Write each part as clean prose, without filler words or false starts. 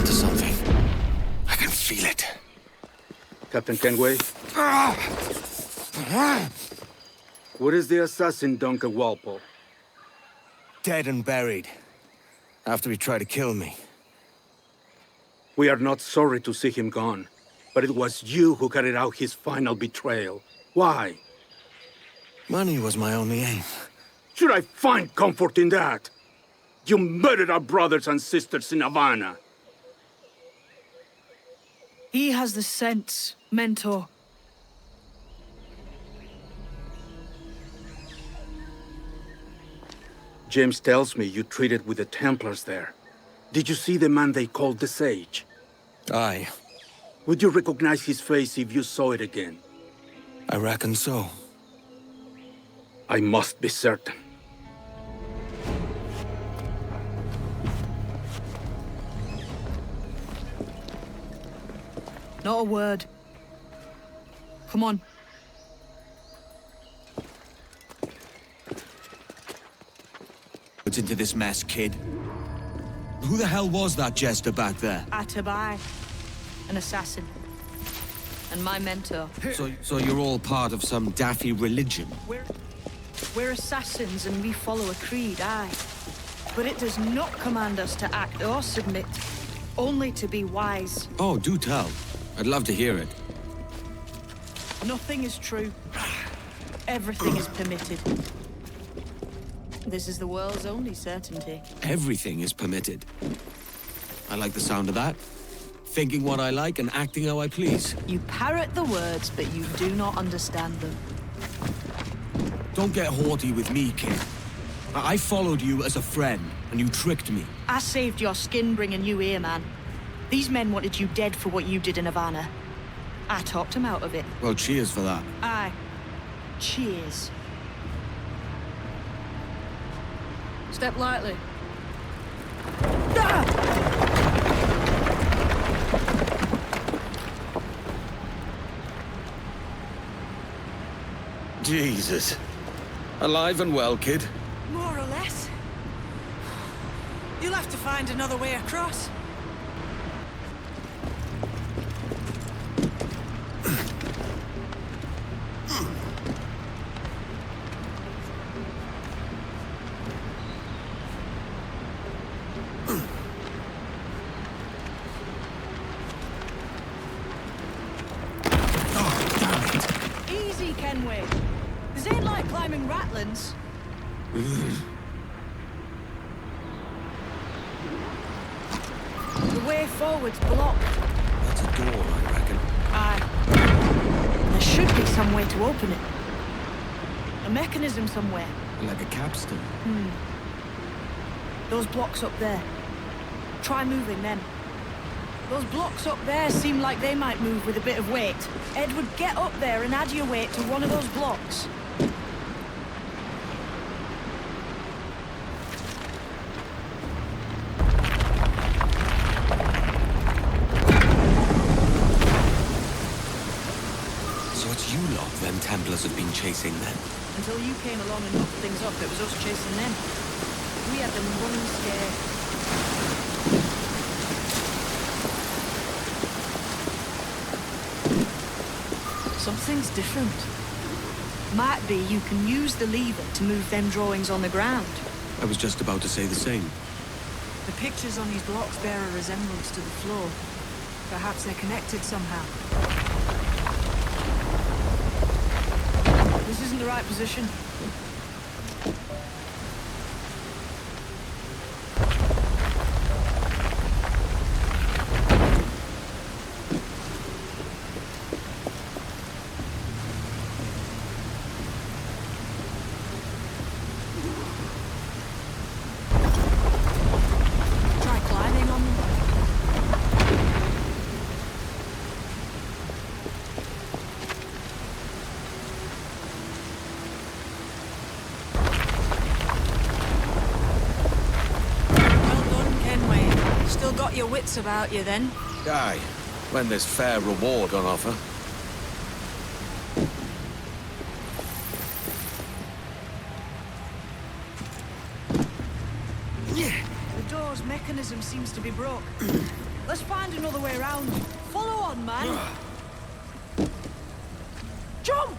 onto something. I can feel it. Captain Kenway? Where is the assassin, Duncan Walpole? Dead and buried. After he tried to kill me. We are not sorry to see him gone, but it was you who carried out his final betrayal. Why? Money was my only aim. Should I find comfort in that? You murdered our brothers and sisters in Havana. He has the sense, Mentor. James tells me you traded with the Templars there. Did you see the man they called the Sage? Aye. Would you recognize his face if you saw it again? I reckon so. I must be certain. Not a word. Come on. What's into this mess, kid? Who the hell was that jester back there? Atabai. An assassin. And my mentor. So you're all part of some daffy religion? We're assassins and we follow a creed, aye. But it does not command us to act or submit. Only to be wise. Oh, do tell. I'd love to hear it. Nothing is true. Everything is permitted. This is the world's only certainty. Everything is permitted. I like the sound of that. Thinking what I like and acting how I please. You parrot the words, but you do not understand them. Don't get haughty with me, kid. I followed you as a friend, and you tricked me. I saved your skin bringing you here, man. These men wanted you dead for what you did in Havana. I talked them out of it. Well, cheers for that. Aye. Cheers. Step lightly. Ah! Jesus. Alive and well, kid? More or less. You'll have to find another way across. Easy, Kenway. This ain't like climbing Ratlands. The way forward's blocked. That's a door, I reckon. Aye. There should be some way to open it. A mechanism somewhere. Like a capstan. Those blocks up there. Try moving them. Those blocks up there seem like they might move with a bit of weight. Edward, get up there and add your weight to one of those blocks. So it's you lot them Templars have been chasing then? Until you came along and knocked things up, it was us chasing them. We had them running scared. Something's different. Might be you can use the lever to move them drawings on the ground. I was just about to say the same. The pictures on these blocks bear a resemblance to the floor. Perhaps they're connected somehow. This isn't the right position. Try climbing on them. Well done, Kenway. Still got your wits about you then. Aye, when there's fair reward on offer. The door's mechanism seems to be broke. Let's find another way around. Follow on, man. Jump!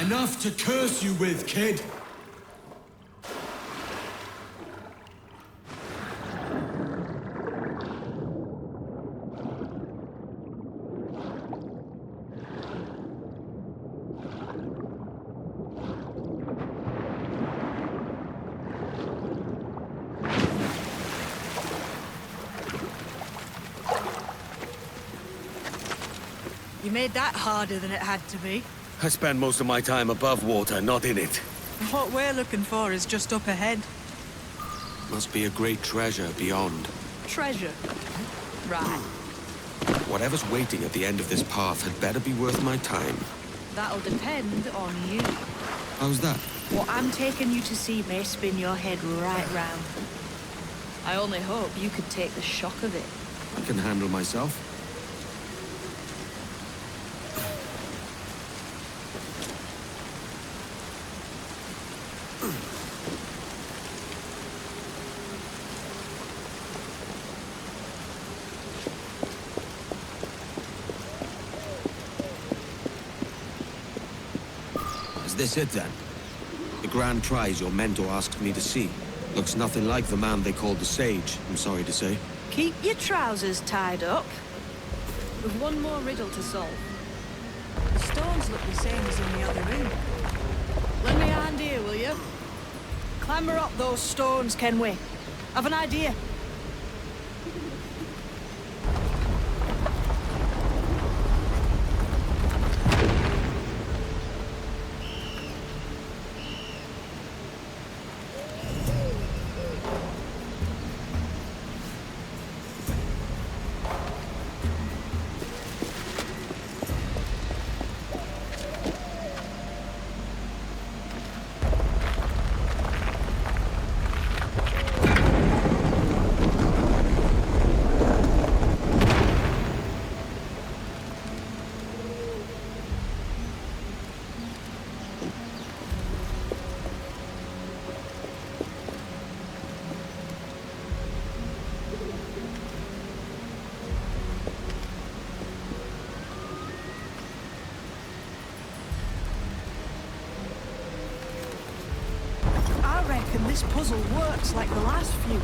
Enough to curse you with, kid. You made that harder than it had to be. I spend most of my time above water, not in it. What we're looking for is just up ahead. Must be a great treasure beyond. Treasure. Right. Whatever's waiting at the end of this path had better be worth my time. That'll depend on you. How's that? What I'm taking you to see may spin your head right round. I only hope you could take the shock of it. I can handle myself. Is this it then? The grand prize your mentor asked me to see. Looks nothing like the man they called the Sage, I'm sorry to say. Keep your trousers tied up. We've one more riddle to solve. The stones look the same as in the other room. Lend me a hand here, will you? Clamber up those stones, can we? I've an idea. And this puzzle works like the last few.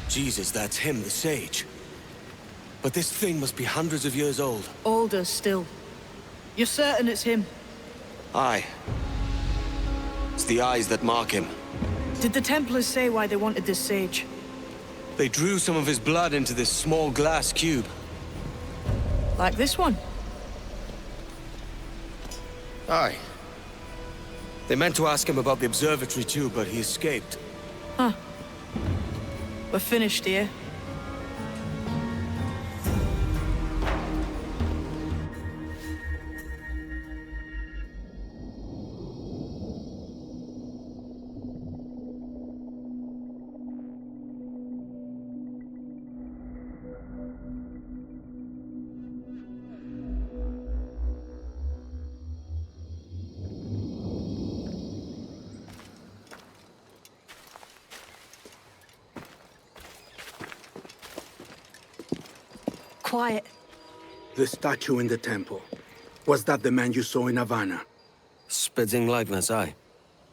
Jesus, that's him, the Sage. But this thing must be hundreds of years old. Older still. You're certain it's him? Aye. It's the eyes that mark him. Did the Templars say why they wanted this Sage? They drew some of his blood into this small glass cube. Like this one? Aye. They meant to ask him about the observatory too, but he escaped. Huh. We're finished here. Quiet. The statue in the temple. Was that the man you saw in Havana? Spitting likeness, aye.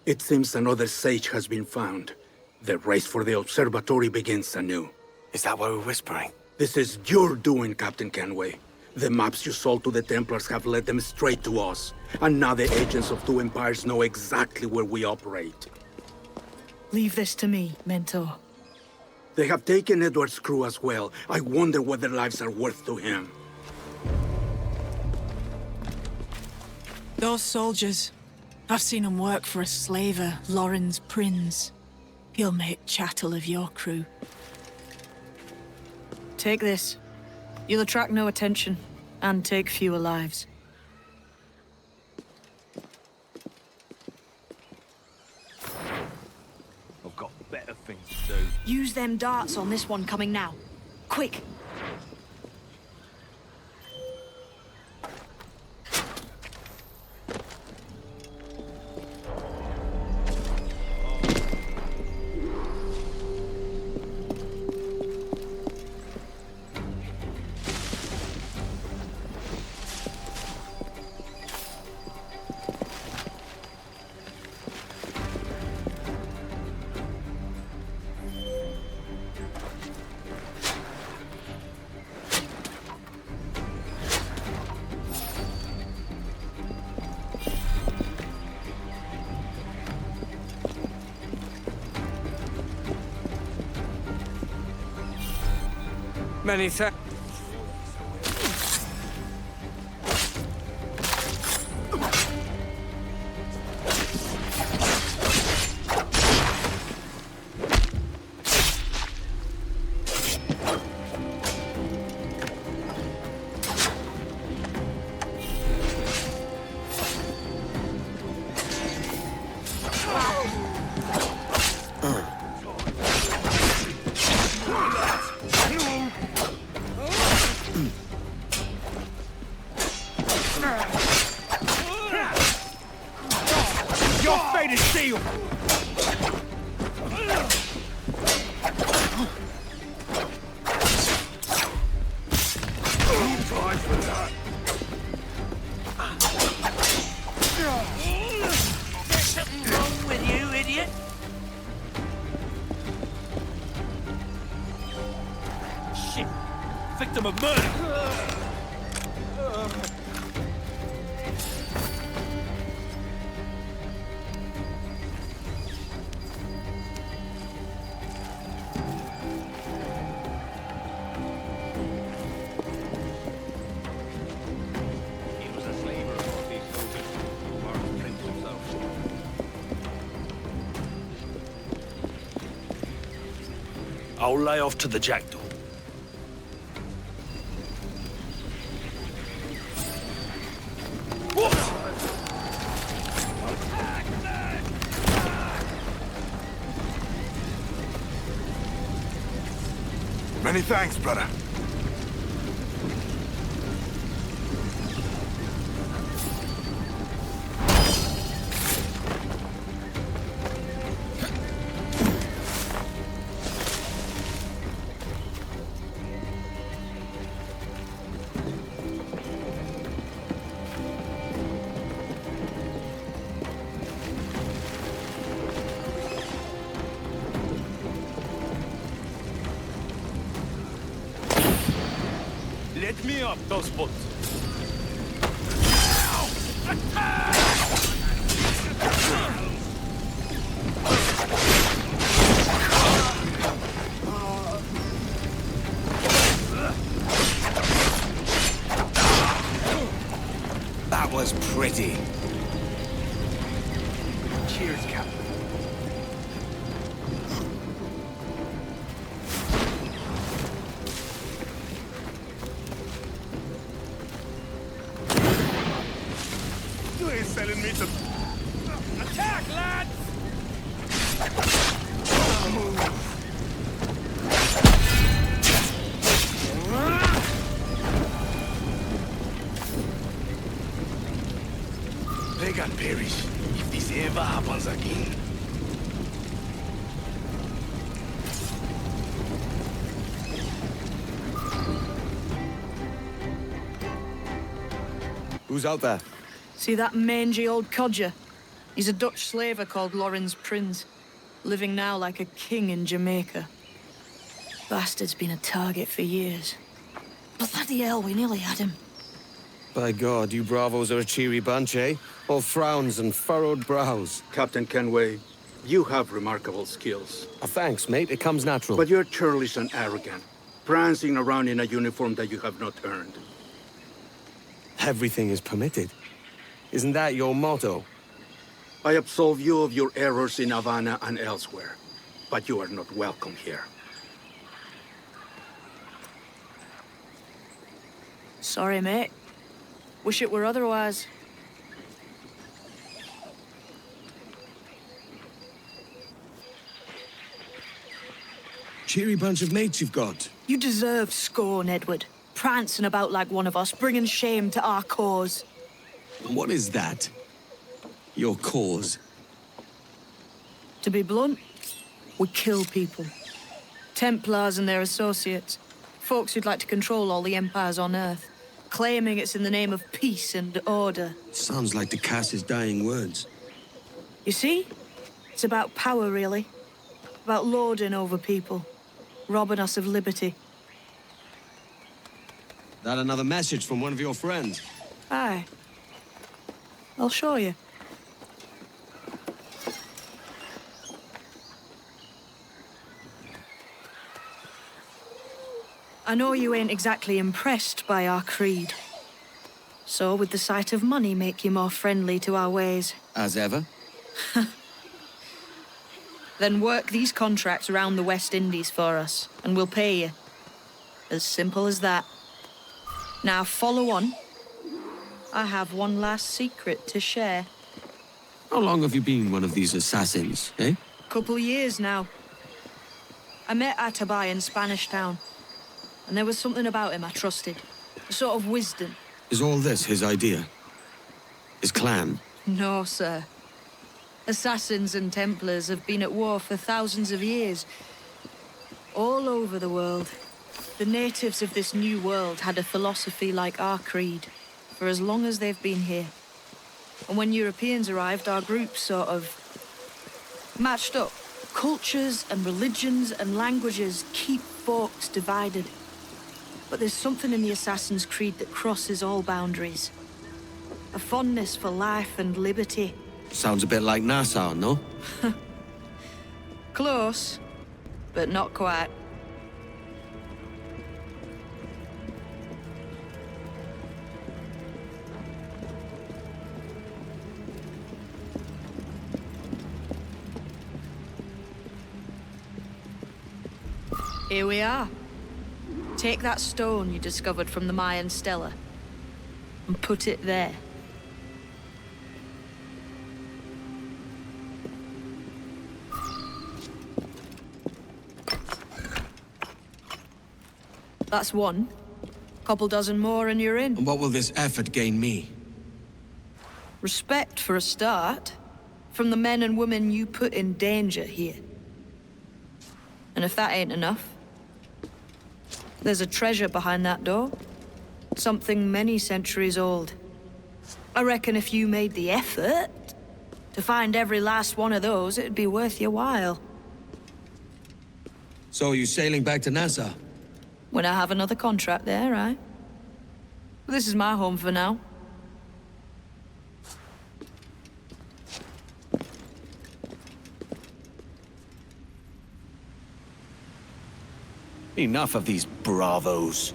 It seems another sage has been found. The race for the observatory begins anew. Is that why we're whispering? This is your doing, Captain Kenway. The maps you sold to the Templars have led them straight to us. And now the agents of two empires know exactly where we operate. Leave this to me, Mentor. They have taken Edward's crew as well. I wonder what their lives are worth to him. Those soldiers. I've seen them work for a slaver, Lauren's Prince. He'll make chattel of your crew. Take this. You'll attract no attention, and take fewer lives. I've got better things to do. Use them darts on this one coming now. Quick! Many thanks. Victim of murder! He was a slaver of these soldiers, or a prince himself. I'll lay off to the jackdaw. Many thanks, brother. Let me up those boats. That was pretty. Cheers, Captain. You ain't selling me to... Attack, lads! They got perish if this ever happens again. Who's out there? See that mangy old codger? He's a Dutch slaver called Lorenz Prins, living now like a king in Jamaica. Bastard's been a target for years. Bloody hell, we nearly had him. By God, you bravos are a cheery bunch, eh? All frowns and furrowed brows. Captain Kenway, you have remarkable skills. Thanks, mate. It comes natural. But you're churlish and arrogant, prancing around in a uniform that you have not earned. Everything is permitted. Isn't that your motto? I absolve you of your errors in Havana and elsewhere, but you are not welcome here. Sorry, mate. Wish it were otherwise. Cheery bunch of mates you've got. You deserve scorn, Edward. Prancing about like one of us, bringing shame to our cause. What is that? Your cause? To be blunt, we kill people. Templars and their associates. Folks who'd like to control all the empires on Earth. Claiming it's in the name of peace and order. Sounds like the Cass's dying words. You see? It's about power, really. About lording over people. Robbing us of liberty. That another message from one of your friends? Aye. I'll show you. I know you ain't exactly impressed by our creed. So, would the sight of money make you more friendly to our ways? As ever? Then work these contracts around the West Indies for us, and we'll pay you. As simple as that. Now follow on. I have one last secret to share. How long have you been one of these assassins, eh? Couple years now. I met Atabay in Spanish Town. And there was something about him I trusted. A sort of wisdom. Is all this his idea? His clan? No, sir. Assassins and Templars have been at war for thousands of years. All over the world. The natives of this new world had a philosophy like our creed, for as long as they've been here. And when Europeans arrived, our groups sort of matched up. Cultures and religions and languages keep folks divided. But there's something in the Assassin's Creed that crosses all boundaries. A fondness for life and liberty. Sounds a bit like Nassau, no? Close, but not quite. Here we are. Take that stone you discovered from the Mayan stela and put it there. That's one. Couple dozen more and you're in. And what will this effort gain me? Respect for a start, from the men and women you put in danger here. And if that ain't enough, there's a treasure behind that door. Something many centuries old. I reckon if you made the effort to find every last one of those, it'd be worth your while. So you sailing back to Nassau? When I have another contract there, right? This is my home for now. Enough of these bravos.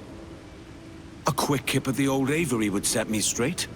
A quick kip of the old Avery would set me straight.